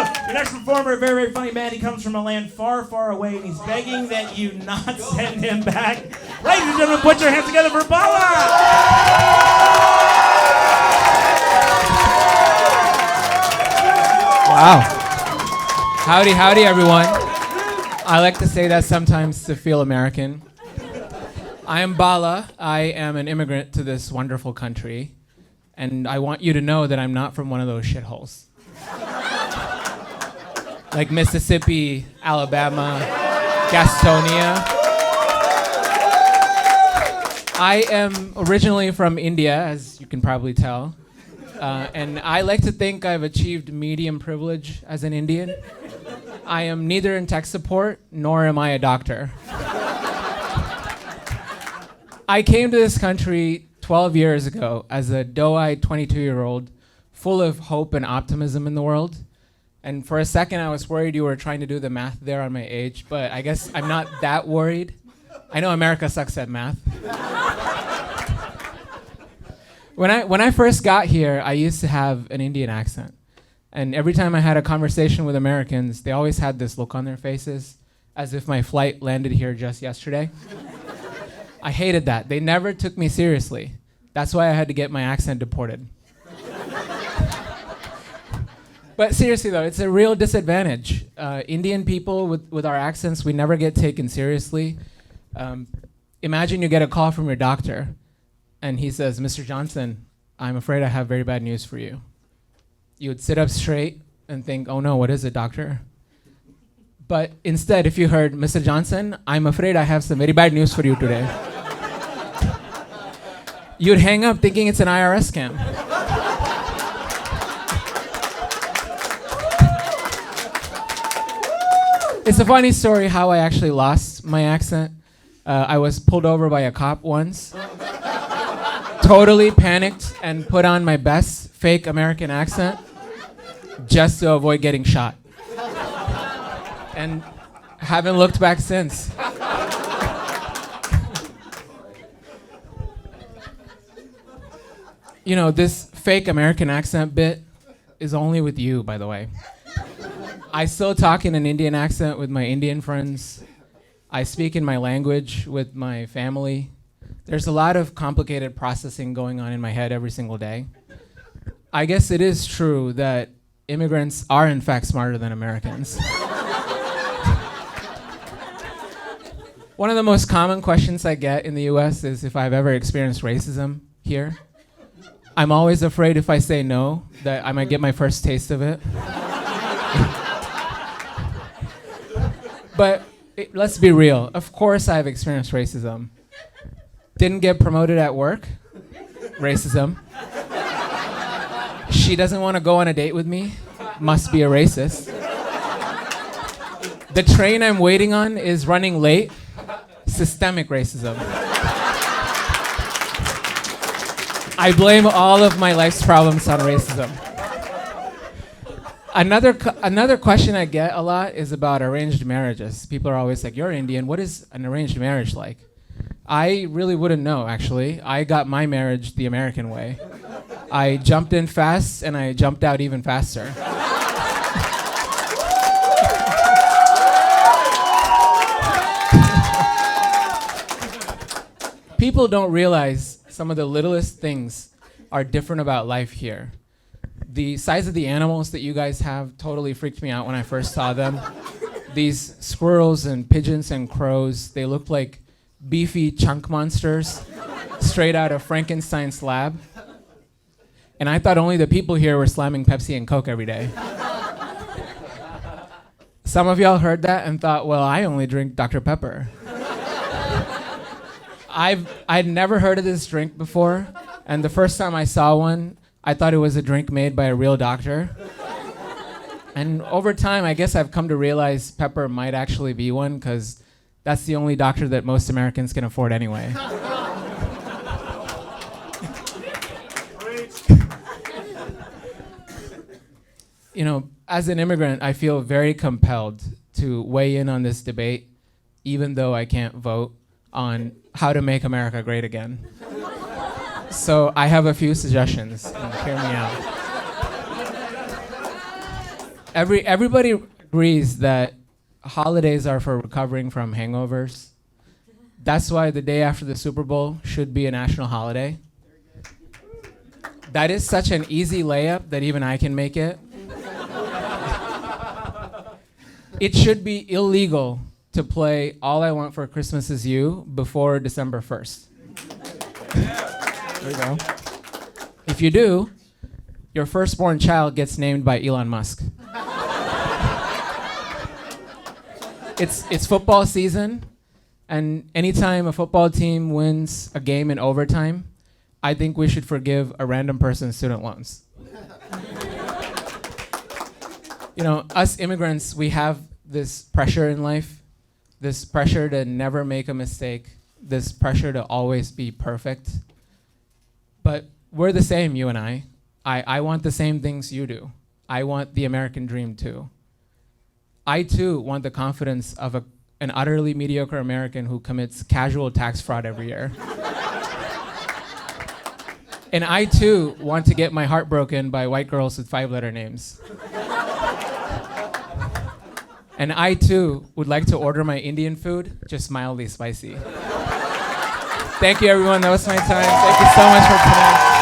The next performer, a very, very funny man. He comes from a land far, far away, and he's begging that you not send him back. Ladies and gentlemen, put your hands together for Bala! Wow. Howdy, howdy, everyone. I like to say that sometimes to feel American. I am Bala. I am an immigrant to this wonderful country. And I want you to know that I'm not from one of those shitholes. Like Mississippi, Alabama, Gastonia. I am originally from India, as you can probably tell. And I like to think I've achieved medium privilege as an Indian. I am neither in tech support, nor am I a doctor. I came to this country 12 years ago as a doe-eyed 22-year-old, full of hope and optimism in the world. And for a second, I was worried you were trying to do the math there on my age, but I guess I'm not that worried. I know America sucks at math. When I first got here, I used to have an Indian accent. And every time I had a conversation with Americans, they always had this look on their faces, as if my flight landed here just yesterday. I hated that. They never took me seriously. That's why I had to get my accent deported. But seriously though, it's a real disadvantage. Indian people with our accents, we never get taken seriously. Imagine you get a call from your doctor and he says, "Mr. Johnson, I'm afraid I have very bad news for you." You would sit up straight and think, "Oh no, what is it, doctor?" But instead, if you heard, "Mr. Johnson, I'm afraid I have some very bad news for you today," you'd hang up thinking it's an IRS scam. It's a funny story how I actually lost my accent. I was pulled over by a cop once, totally panicked, and put on my best fake American accent just to avoid getting shot. And haven't looked back since. You know, this fake American accent bit is only with you, by the way. I still talk in an Indian accent with my Indian friends. I speak in my language with my family. There's a lot of complicated processing going on in my head every single day. I guess it is true that immigrants are in fact smarter than Americans. One of the most common questions I get in the US is if I've ever experienced racism here. I'm always afraid if I say no, that I might get my first taste of it. But let's be real. Of course I've experienced racism. Didn't get promoted at work? Racism. She doesn't want to go on a date with me? Must be a racist. The train I'm waiting on is running late? Systemic racism. I blame all of my life's problems on racism. Another question I get a lot is about arranged marriages. People are always like, "You're Indian, what is an arranged marriage like?" I really wouldn't know, actually. I got my marriage the American way. I jumped in fast and I jumped out even faster. People don't realize some of the littlest things are different about life here. The size of the animals that you guys have totally freaked me out when I first saw them. These squirrels and pigeons and crows, they look like beefy chunk monsters straight out of Frankenstein's lab. And I thought only the people here were slamming Pepsi and Coke every day. Some of y'all heard that and thought, well, I only drink Dr. Pepper. I'd never heard of this drink before, and the first time I saw one, I thought it was a drink made by a real doctor. And over time, I guess I've come to realize Pepper might actually be one, because that's the only doctor that most Americans can afford anyway. You know, as an immigrant, I feel very compelled to weigh in on this debate, even though I can't vote on how to make America great again. So I have a few suggestions, and hear me out. Everybody agrees that holidays are for recovering from hangovers. That's why the day after the Super Bowl should be a national holiday. That is such an easy layup that even I can make it. It should be illegal to play All I Want for Christmas Is You before December 1st. There you go. If you do, your firstborn child gets named by Elon Musk. It's football season, and anytime a football team wins a game in overtime, I think we should forgive a random person's student loans. You know, us immigrants, we have this pressure in life, this pressure to never make a mistake, this pressure to always be perfect. But we're the same, you and I. I want the same things you do. I want the American dream too. I too want the confidence of an utterly mediocre American who commits casual tax fraud every year. And I too want to get my heart broken by white girls with 5-letter names. And I too would like to order my Indian food just mildly spicy. Thank you everyone, that was my time. Thank you so much for tonight.